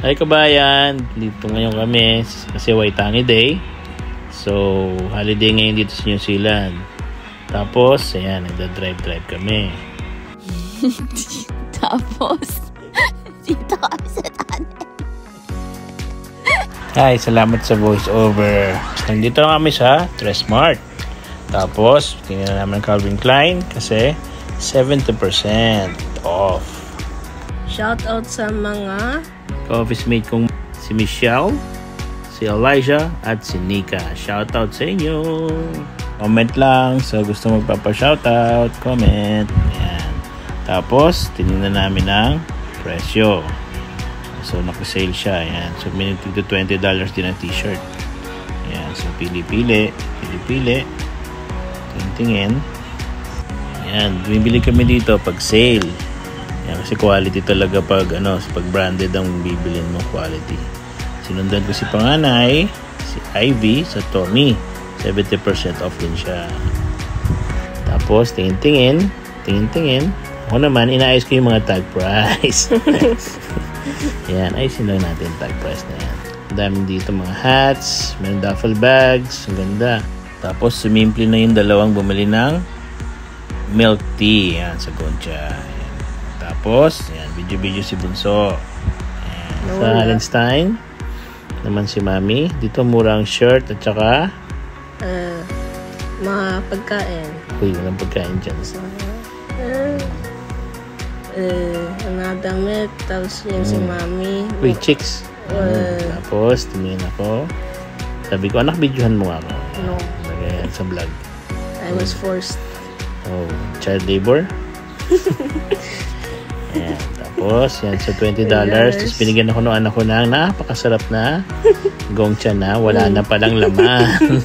Hi kabayan, dito ngayon kami kasi Waitangi Day. So, holiday ngayon dito sa New Zealand. Tapos, ayan, nagda-drive kami. Tapos, dito kami sa tunnel. Hi, salamat sa voice over. Nandito na kami sa Tresmart. Tapos, tingnan namin Calvin Klein kasi 70% off. Shout out sa mga Office mate kong si Michelle, si Elijah, at si Nika. Shoutout sa inyo. Comment lang. So, gusto magpapa-shoutout, comment. Ayan. Tapos, tinignan namin ang presyo. So, naka-sale siya. Ayan. So, minitig to $20 din ang t-shirt. Ayan. So, pili-pili. Tingin. Ayan. Bumibili kami dito pag sale. Yan, kasi quality talaga pag branded ang bibilin mo, quality. Sinundan ko si panganay, si Ivy, sa Tommy. 70% off din siya. Tapos, tingin. Ako naman, inaayos ko yung mga tag price. Yan, ayusin lang natin tag price na yan. Ang dami dito mga hats, may duffel bags, ang ganda. Tapos, sumimple na yung dalawang bumili ng milk tea. Yan, sa Concha. Tapos, ayan, video si Bunso. Ayan. Sa Hallenstein naman si Mami. Dito murang shirt at saka mga pagkain. Uy, walang pagkain dyan. Mga damit. Tapos yan si Mami. Uy, chicks. Tapos, tumingin ako. Sabi ko, anak, videohan mo ako. No. Lagay sa vlog. I was forced. Oh, child labor. Ayan, tapos yan, so $20. Tapos binigyan ako ng anak ko ng napakasarap na gongcha na wala na palang laman.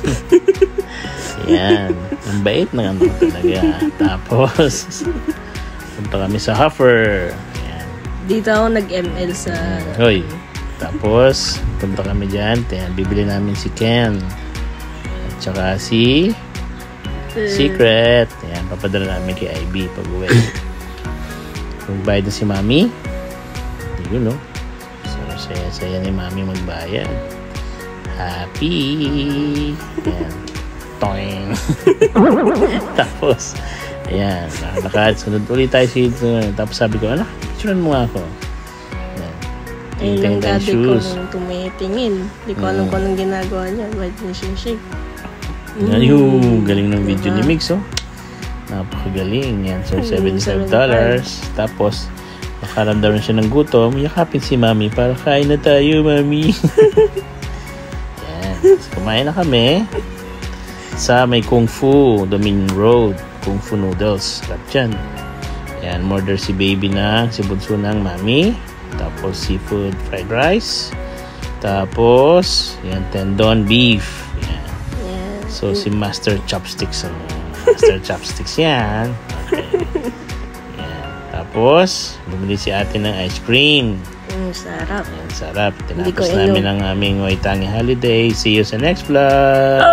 Yan, ang bait na ano talaga. Tapos punta kami sa Huffer. Ayan. Dito ako nag-ML sa Hoy. Tapos punta kami dyan. Ayan, bibili namin si Ken at saka si Secret. Ayan, papadala namin kay IB pag uwi. Magbayad na si Mami. Yun, no? So, saya ni Mami magbayad. Happy! Ayan. Toing! Tapos, ayan. Sunod ulit tayo dito. Tapos sabi ko, picturean mo nga ako. Ayan. Ayun yung daddy ko nung tumitingin. Hindi ko alam kung anong ginagawa niya. Ba't niya siya shake? Yung galing ng video ni Mix, oh. Napakagaling yan. So, $75. Tapos, nakaramdam na siya ng gutom. Yakapin si Mami para kain na tayo, Mami. Yan. So, kumain na kami sa may Kung Fu, Dominion Road. Kung Fu Noodles. Sarap dyan. Yan. Murder si baby si bunso ng Mami. Tapos, seafood fried rice. Tapos, yan, tendon beef. Yan. So, si Master Chopsticks Master Chopsticks yan. Okay. Yan. Tapos, bumili si ate ng ice cream. Sarap. Yan, sarap. Tinapos namin ang aming Waitangi holiday. See you sa next vlog.